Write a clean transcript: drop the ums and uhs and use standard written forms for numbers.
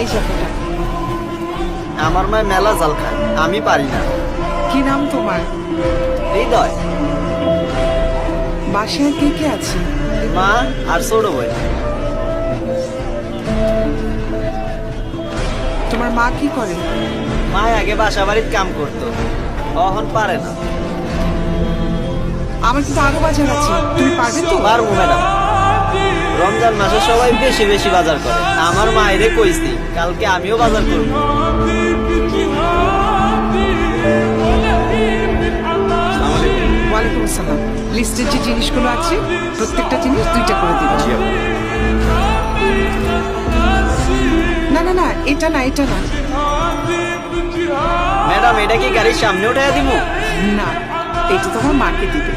এই চাকরিটা। আমার মায় মেলা জাল খায়, আমি পারি না। কি নাম তোমার? হৃদয়। বাসায় কে কে আছে? মা আর ছোট ভাই। তোমার মা কি করে? মা আগে বাসা বাড়ির কাম করতো, এখন পারে না। আমার কিন্তু আরো বাজার আছে, তুমি পারবে তো? পারবো ম্যাডাম। রমজান মাসে সবাই বেশি বেশি বাজার করে, আমার মায়েরে কইছি কালকে আমিও বাজার করবো। ওয়ালাইকুম আসসালাম। লিস্টের যে জিনিসগুলো আছে প্রত্যেকটা জিনিস 2টা করে দিবেন। না না না, এটা না, এটা না। ম্যাডাম এটা কি গাড়ির সামনে উঠাইয়া দিব? না, এটা তোমার মাকে দিবে।